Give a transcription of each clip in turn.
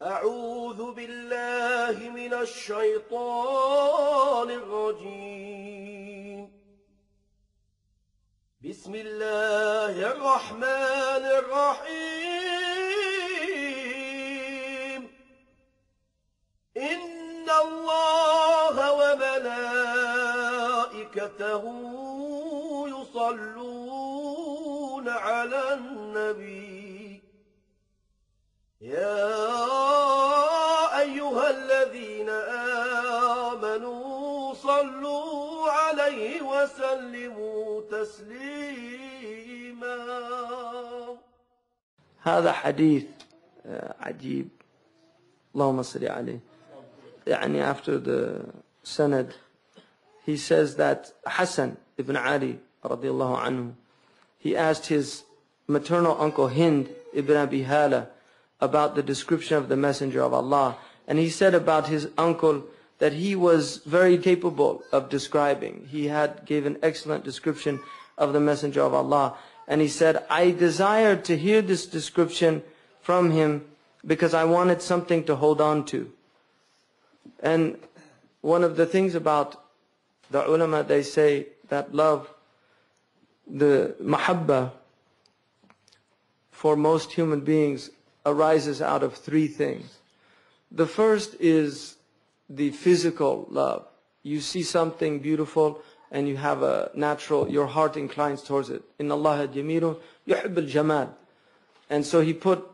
أعوذ بالله من الشيطان الرجيم. بسم الله الرحمن الرحيم. إن الله وملائكته يصلون على النبي يا أيها الذين آمنوا صلوا عليه وسلموا تسليما. هذا حديث عجيب. اللهم صل عليه. يعني after the sanad, he says that Hassan ibn Ali radiallahu anhu, he asked his maternal uncle Hind ibn Abi Hala about the description of the Messenger of Allah. And he said about his uncle that he was very capable of describing. He gave an excellent description of the Messenger of Allah. And he said, I desired to hear this description from him because I wanted something to hold on to. And one of the things about the ulama, they say that love, the mahabba, for most human beings arises out of three things. The first is the physical love. You see something beautiful and you have a natural, your heart inclines towards it. Inna Allaha jamilun yuhibbul jamal. And so he put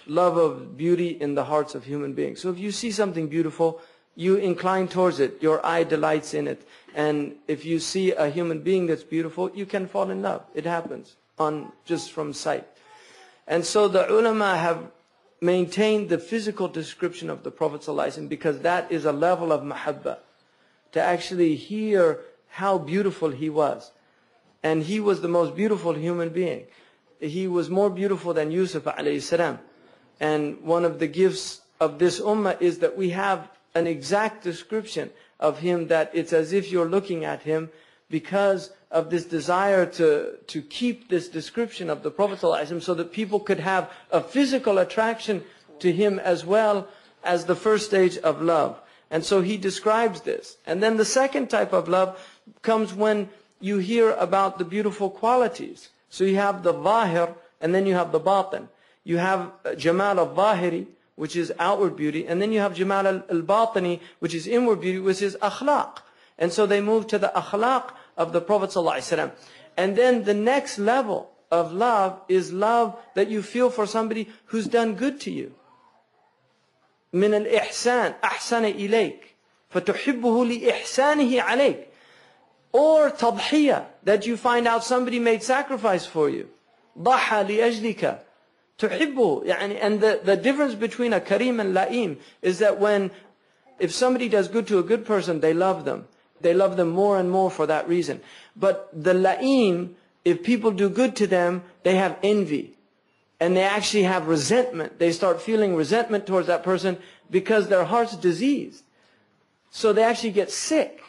love of beauty in the hearts of human beings. So if you see something beautiful, you incline towards it. Your eye delights in it. And if you see a human being that's beautiful, you can fall in love. It happens just from sight. And so the ulama have maintained the physical description of the Prophet ﷺ because that is a level of mahabba. To actually hear how beautiful he was. And he was the most beautiful human being. He was more beautiful than Yusuf alayhi salam. And one of the gifts of this ummah is that we have an exact description of him, that it's as if you're looking at him, because of this desire to keep this description of the Prophet ﷺ so that people could have a physical attraction to him as well as the first stage of love. And so he describes this. And then the second type of love comes when you hear about the beautiful qualities. So you have the zahir and then you have the batin. You have Jamal al-Zahiri, which is outward beauty, and then you have Jamal al-Batini, which is inward beauty, which is akhlaq. And so they move to the akhlaq of the Prophet ﷺ. And then the next level of love is love that you feel for somebody who's done good to you. من الإحسان أحسن إليك فتحبه لإحسانه عليك. Or تضحية, that you find out somebody made sacrifice for you. ضحى لأجلك تحبه. And the difference between a kareem and la'im is that if somebody does good to a good person, they love them. They love them more and more for that reason. But the la'im, if people do good to them, they have envy. And they actually have resentment. They start feeling resentment towards that person because their heart's diseased. So they actually get sick.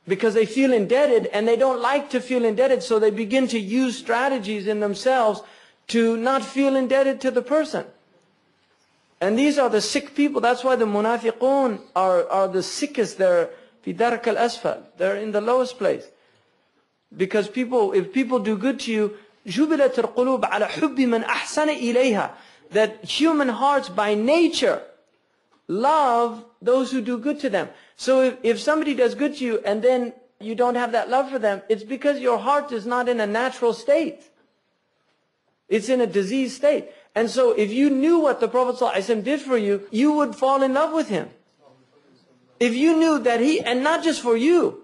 Because they feel indebted and they don't like to feel indebted. So they begin to use strategies in themselves to not feel indebted to the person. And these are the sick people. That's why the munafiqun are the sickest. They're fi dark al-asfal. They're in the lowest place. Because if people do good to you, جُبِلَتِ الْقُلُوبَ عَلَى حُبِّ مَنْ أَحْسَنَ إِلَيْهَا. That human hearts by nature love those who do good to them. So if somebody does good to you and then you don't have that love for them, it's because your heart is not in a natural state. It's in a diseased state. And so if you knew what the Prophet ﷺ did for you, you would fall in love with him. If you knew that and not just for you,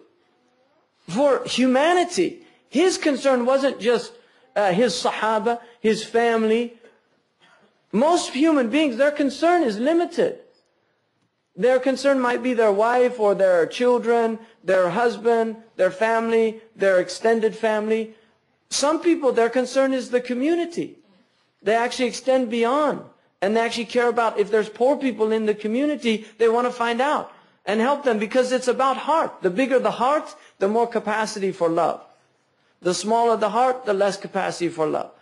for humanity, his concern wasn't just his sahaba, his family. Most human beings, their concern is limited. Their concern might be their wife or their children, their husband, their family, their extended family. Some people, their concern is the community. They actually extend beyond. And they actually care about if there's poor people in the community, they want to find out and help them because it's about heart. The bigger the heart, the more capacity for love. The smaller the heart, the less capacity for love.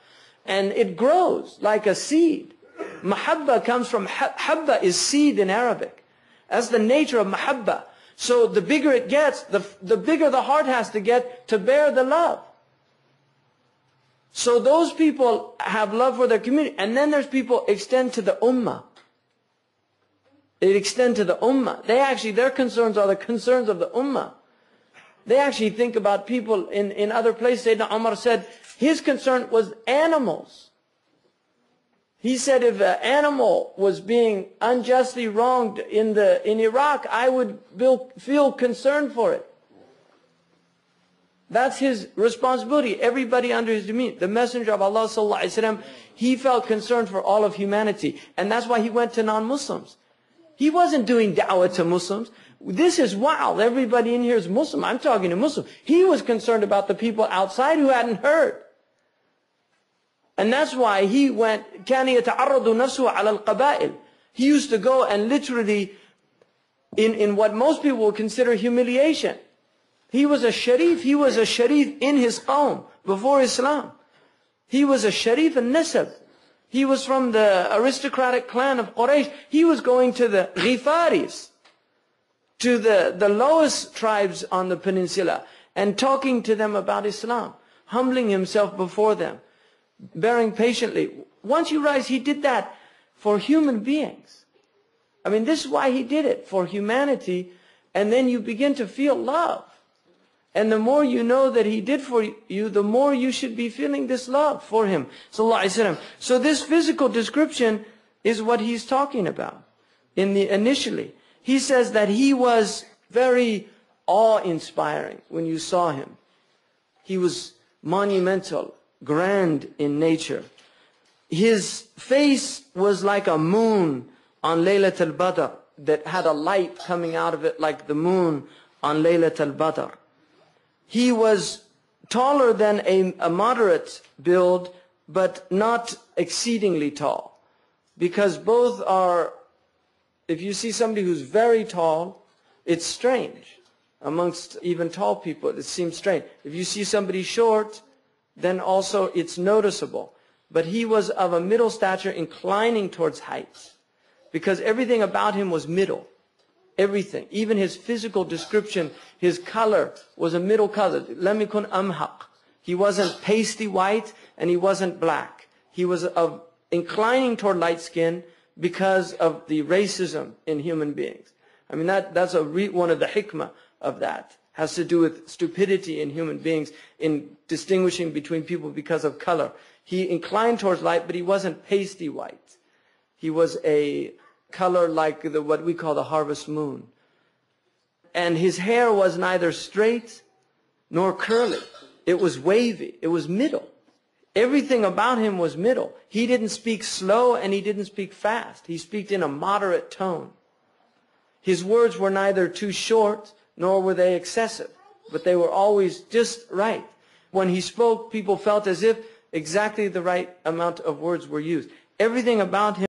And it grows like a seed. Mahabba comes from, habba is seed in Arabic. That's the nature of mahabba. So the bigger it gets, the bigger the heart has to get to bear the love. So those people have love for their community. And then there's people extend to the ummah. They extend to the ummah. Their concerns are the concerns of the ummah. They actually think about people in other places. Sayyidina Umar said his concern was animals. He said if an animal was being unjustly wronged in Iraq, I would feel concerned for it. That's his responsibility. Everybody under his demeanor. The Messenger of Allah sallallahu alaihi wasallam, he felt concerned for all of humanity, and that's why he went to non-Muslims. He wasn't doing da'wah to Muslims. This is wild. Everybody in here is Muslim. I'm talking to Muslims. He was concerned about the people outside who hadn't heard. And that's why he went, كَانَ يَتَعَرَّضُ نَفْسُهُ عَلَى الْقَبَائِلِ. He used to go and literally, in what most people would consider humiliation. He was a sharif. He was a sharif in his qawm before Islam. He was a sharif in nasab. He was from the aristocratic clan of Quraysh. He was going to the Ghifaris, to the lowest tribes on the peninsula, and talking to them about Islam, humbling himself before them, bearing patiently. Once you realize he did that for human beings. I mean, this is why he did it, for humanity, and then you begin to feel love. And the more you know that he did for you, the more you should be feeling this love for him. Sallallahu Alaihi Wasallam. So this physical description is what he's talking about. Initially, he says that he was very awe-inspiring when you saw him. He was monumental, grand in nature. His face was like a moon on Laylat al-Badr that had a light coming out of it like the moon on Laylat al-Badr. He was taller than a moderate build, but not exceedingly tall. Because both are, if you see somebody who's very tall, it's strange. Amongst even tall people, it seems strange. If you see somebody short, then also it's noticeable. But he was of a middle stature, inclining towards height. Because everything about him was middle. Everything, even his physical description, his color was a middle color. Lam yakun amhaq. He wasn't pasty white and he wasn't black. He was of inclining toward light skin because of the racism in human beings. I mean, that's one of the hikmah of that. Has to do with stupidity in human beings, in distinguishing between people because of color. He inclined towards light, but he wasn't pasty white. He was a color like what we call the harvest moon. And his hair was neither straight nor curly. It was wavy. It was middle. Everything about him was middle. He didn't speak slow and he didn't speak fast. He spoke in a moderate tone. His words were neither too short nor were they excessive, but they were always just right. When he spoke, people felt as if exactly the right amount of words were used. Everything about him